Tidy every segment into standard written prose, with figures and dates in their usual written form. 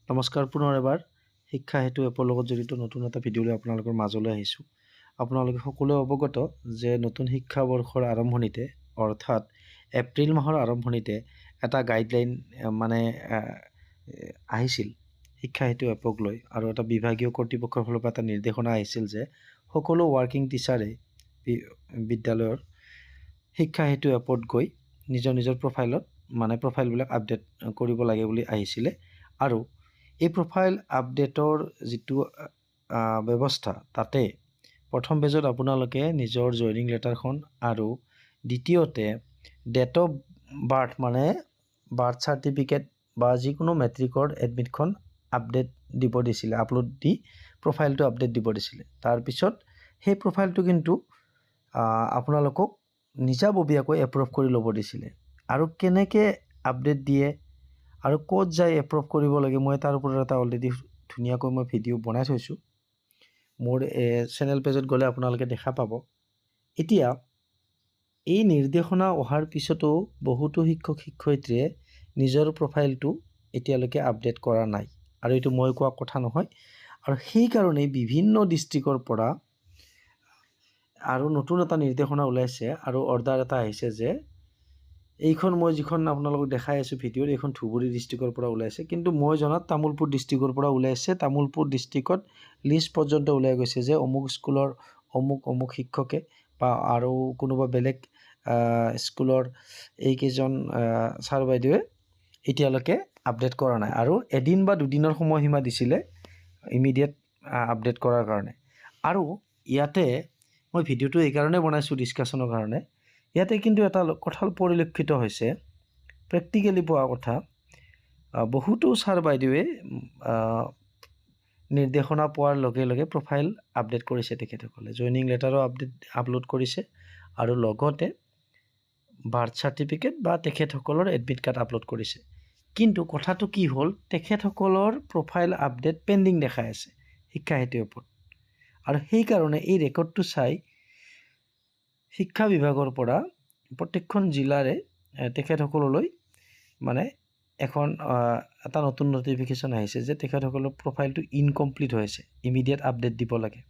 নমস্কাৰ পুনৰ এবাৰ শিক্ষা হেতু এপৰ লগত জড়িত নতুন এটা ভিডিঅ'লৈ আপোনালোকৰ মাজলৈ আহিছোঁ। আপোনালোকে সকলোৱে অৱগত যে নতুন শিক্ষাবৰ্ষৰ আৰম্ভণিতে অৰ্থাৎ এপ্ৰিল মাহৰ আৰম্ভণিতে এটা গাইডলাইন আহিছিল শিক্ষা হেতু এপক লৈ আৰু এটা বিভাগীয় কৰ্তৃপক্ষৰ ফালৰ পৰা এটা নিৰ্দেশনা আহিছিল যে সকলো ৱাৰ্কিং টিচাৰে বিদ্যালয়ৰ শিক্ষা হেতু এপত গৈ নিজৰ প্ৰফাইলবিলাক আপডেট কৰিব লাগে বুলি আহিছিলে আৰু এই প্ৰফাইল আপডেটৰ যিটো ব্যৱস্থা তাতে প্ৰথম পেজত আপোনালোকে নিজৰ জইনিং লেটাৰখন আৰু দ্বিতীয়তে ডেট অফ বাৰ্থ মানে বাৰ্থ চাৰ্টিফিকেট বা যিকোনো মেট্ৰিকৰ এডমিটখন আপডেট দিব দিছিলে, আপলোড দি প্ৰফাইলটো আপডেট দিব দিছিলে। তাৰপিছত সেই প্ৰফাইলটো কিন্তু আপোনালোকক নিজাববীয়াকৈ এপ্ৰুভ কৰি ল'ব দিছিলে আৰু কেনেকৈ আপডেট দিয়ে আৰু ক'ত যাই এপ্ৰুভ কৰিব লাগে মই তাৰ ওপৰত এটা অলৰেডি ধুনীয়াকৈ মই ভিডিঅ' বনাই থৈছোঁ। মোৰ চেনেল পেজত গ'লে আপোনালোকে দেখা পাব। এতিয়া এই নিৰ্দেশনা অহাৰ পিছতো বহুতো শিক্ষক শিক্ষয়িত্ৰীয়ে নিজৰ প্ৰফাইলটো এতিয়ালৈকে আপডেট কৰা নাই আৰু এইটো মই কোৱা কথা নহয় আৰু সেইকাৰণেই বিভিন্ন ডিষ্ট্ৰিক্টৰ পৰা আৰু নতুন এটা নিৰ্দেশনা ওলাইছে আৰু অৰ্ডাৰ এটা আহিছে যে এইখন মই যিখন আপোনালোকক দেখাই আছোঁ ভিডিঅ'ত এইখন ধুবুৰী ডিষ্ট্ৰিক্টৰ পৰা ওলাইছে, কিন্তু মই জনাত তামোলপুৰ ডিষ্ট্ৰিক্টৰ পৰা ওলাইছে। তামোলপুৰ ডিষ্ট্ৰিক্টত লিষ্ট পৰ্যন্ত ওলাই গৈছে যে অমুক স্কুলৰ অমুক শিক্ষকে বা আৰু কোনোবা বেলেগ স্কুলৰ এইকেইজন ছাৰ বাইদেৱে এতিয়ালৈকে আপডেট কৰা নাই আৰু এদিন বা দুদিনৰ সময়সীমা দিছিলে ইমিডিয়েট আপডেট কৰাৰ কাৰণে। আৰু ইয়াতে মই ভিডিঅ'টো এইকাৰণে বনাইছোঁ ডিছকাশ্যনৰ কাৰণে। ইয়াতে কিন্তু এটা কথা পৰিলক্ষিত হৈছে, প্ৰেক্টিকেলি পোৱা কথা, বহুতো ছাৰ বাইদেৱে নিৰ্দেশনা পোৱাৰ লগে লগে প্ৰফাইল আপডেট কৰিছে। তেখেতসকলে জইনিং লেটাৰো আপলোড কৰিছে আৰু লগতে বাৰ্থ চাৰ্টিফিকেট বা তেখেতসকলৰ এডমিট কাৰ্ড আপলোড কৰিছে। কিন্তু কথাটো কি হ'ল, তেখেতসকলৰ প্ৰফাইল আপডেট পেণ্ডিং দেখাই আছে শিক্ষা হেতু এপত আৰু সেইকাৰণে এই ৰেকৰ্ডটো চাই শিক্ষা বিভাগৰ পৰা প্ৰত্যেকখন জিলাৰে তেখেতসকললৈ মানে এটা নতুন নটিফিকেশ্যন আহিছে যে তেখেতসকলৰ প্ৰফাইলটো ইনকমপ্লিট হৈ আছে, ইমিডিয়েট আপডেট দিব লাগে।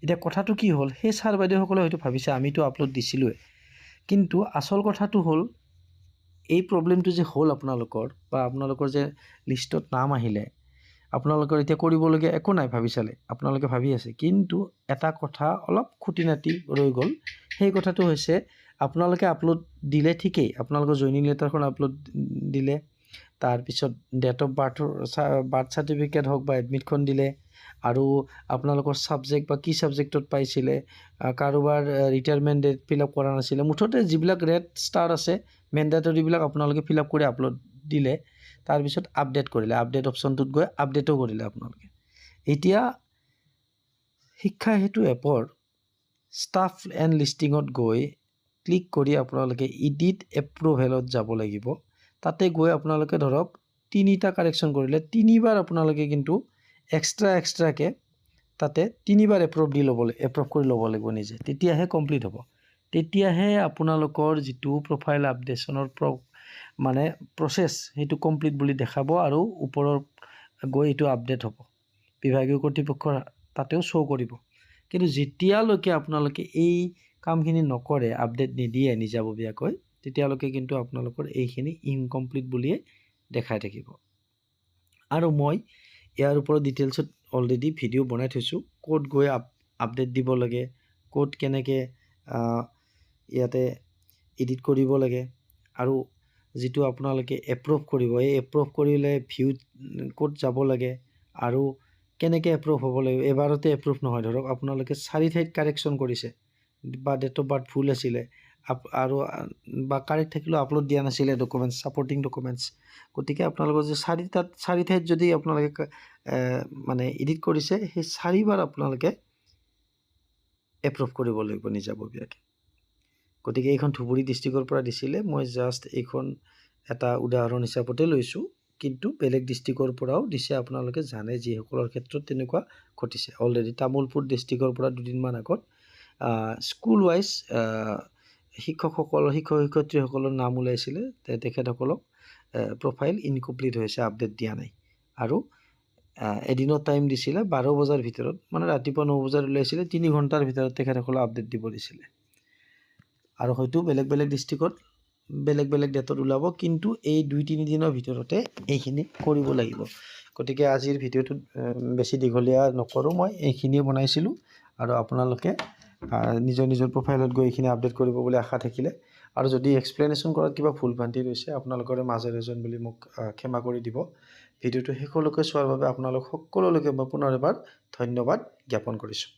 এতিয়া কথাটো কি হ'ল, সেই ছাৰ বাইদেউসকলে হয়তো ভাবিছে আমিতো আপলোড দিছিলোঁৱে, কিন্তু আচল কথাটো হ'ল এই প্ৰব্লেমটো যে হ'ল আপোনালোকৰ যে লিষ্টত নাম আহিলে, আপোনালোকৰ এতিয়া কৰিবলগীয়া একো নাই ভাবি চালে, আপোনালোকে ভাবি আছে, কিন্তু এটা কথা অলপ খুঁটি নাটি ৰৈ গ'ল। সেই কথাটো হৈছে আপোনালোকে আপলোড দিলে ঠিকেই, আপোনালোকৰ জইনিং লেটাৰখন আপলোড দিলে, তাৰপিছত ডেট অফ বাৰ্থ চাৰ্টিফিকেট হওক বা এডমিটখন দিলে আৰু আপোনালোকৰ ছাবজেক্ট বা কি ছাবজেক্টত পাইছিলে, কাৰোবাৰ ৰিটায়াৰমেণ্ট ডেট ফিল আপ কৰা নাছিলে, মুঠতে যিবিলাক ৰেড ষ্টাৰ আছে মেণ্ডেটৰীবিলাক আপোনালোকে ফিল আপ কৰি আপলোড দিলে, তাৰপিছত আপডেট কৰিলে, আপডেট অপশ্যনটোত গৈ আপডেটো কৰিলে আপোনালোকে। এতিয়া শিক্ষা হেতু এপৰ ষ্টাফ এণ্ড লিষ্টিঙত গৈ ক্লিক কৰি আপোনালোকে ইডিট এপ্ৰুভেলত যাব লাগিব। তাতে গৈ আপোনালোকে ধৰক 3টা কাৰেকশ্যন কৰিলে 3বাৰ আপোনালোকে কিন্তু এক্সট্ৰাকৈ তাতে 3বাৰ এপ্ৰুভ কৰি ল'ব লাগিব নিজে, তেতিয়াহে কমপ্লিট হ'ব। তেতিয়াহে আপোনালোকৰ যিটো প্ৰফাইল আপডেশ্যনৰ প্ৰচেছ সেইটো কমপ্লিট বুলি দেখাব আৰু ওপৰৰ গৈ এইটো আপডেট হ'ব, বিভাগীয় কৰ্তৃপক্ষৰ তাতেও শ্ব' কৰিব। কিন্তু যেতিয়ালৈকে আপোনালোকে এই কামখিনি নকৰে, আপডেট নিদিয়ে নিজাববীয়াকৈ, তেতিয়ালৈকে কিন্তু আপোনালোকৰ এইখিনি ইনকমপ্লিট বুলিয়ে দেখাই থাকিব। আৰু মই ইয়াৰ ওপৰত ডিটেইলছত অলৰেডি ভিডিঅ' বনাই থৈছোঁ, ক'ত গৈ আপডেট দিব লাগে, ক'ত কেনেকৈ ইয়াতে এডিট কৰিব লাগে আৰু যিটো আপোনালোকে এপ্ৰুভ কৰিব, এই এপ্ৰুভ কৰিলে ভিউত ক'ত যাব লাগে আৰু কেনেকৈ এপ্ৰুভ হ'ব লাগিব। এবাৰতে এপ্ৰুভ নহয়, ধৰক আপোনালোকে 4 ঠাইত কাৰেকশ্যন কৰিছে বা ডেট অফ বাৰ্থ ভুল আছিলে আৰু বা কাৰেক্ট থাকিলেও আপলোড দিয়া নাছিলে ডকুমেণ্টছ, ছাপৰ্টিং ডকুমেণ্টছ, গতিকে আপোনালোকৰ যে 4 ঠাইত যদি আপোনালোকে এডিট কৰিছে, সেই 4বাৰ আপোনালোকে এপ্ৰুভ কৰিব লাগিব নিজাববীয়াকৈ। গতিকে এইখন ধুবুৰী ডিষ্ট্ৰিক্টৰ পৰা দিছিলে, মই জাষ্ট এইখন এটা উদাহৰণ হিচাপতে লৈছোঁ, কিন্তু বেলেগ ডিষ্ট্ৰিক্টৰ পৰাও দিছে, আপোনালোকে জানে যিসকলৰ ক্ষেত্ৰত তেনেকুৱা ঘটিছে। অলৰেডি তামোলপুৰ ডিষ্ট্ৰিক্টৰ পৰা দুদিনমান আগত স্কুল ৱাইজ শিক্ষক শিক্ষয়িত্ৰীসকলৰ নাম ওলাইছিলে, তেখেতসকলক প্ৰফাইল ইনকমপ্লিট হৈছে, আপডেট দিয়া নাই আৰু এদিনৰ টাইম দিছিলে 12 বজাৰ ভিতৰত, মানে ৰাতিপুৱা 9 বজাত ওলাইছিলে, 3 ঘণ্টাৰ ভিতৰত তেখেতসকলে আপডেট দিব দিছিলে। আৰু হয়তো বেলেগ বেলেগ ডিষ্ট্ৰিক্টত বেলেগ বেলেগ ডেটত ওলাব, কিন্তু এই 2-3 দিনৰ ভিতৰতে এইখিনি কৰিব লাগিব। গতিকে আজিৰ ভিডিঅ'টো বেছি দীঘলীয়া নকৰোঁ, মই এইখিনিয়ে বনাইছিলোঁ আৰু আপোনালোকে নিজৰ নিজৰ প্ৰফাইলত গৈ এইখিনি আপডেট কৰিব বুলি আশা থাকিলে। আৰু যদি এক্সপ্লেনেশ্যন কৰাত কিবা ভুল ভ্ৰান্তি হৈছে আপোনালোকৰে মাজৰ এজন বুলি মোক ক্ষমা কৰি দিব। ভিডিঅ'টো শেষলৈকে চোৱাৰ বাবে আপোনালোক সকলোলৈকে মই পুনৰ এবাৰ ধন্যবাদ জ্ঞাপন কৰিছোঁ।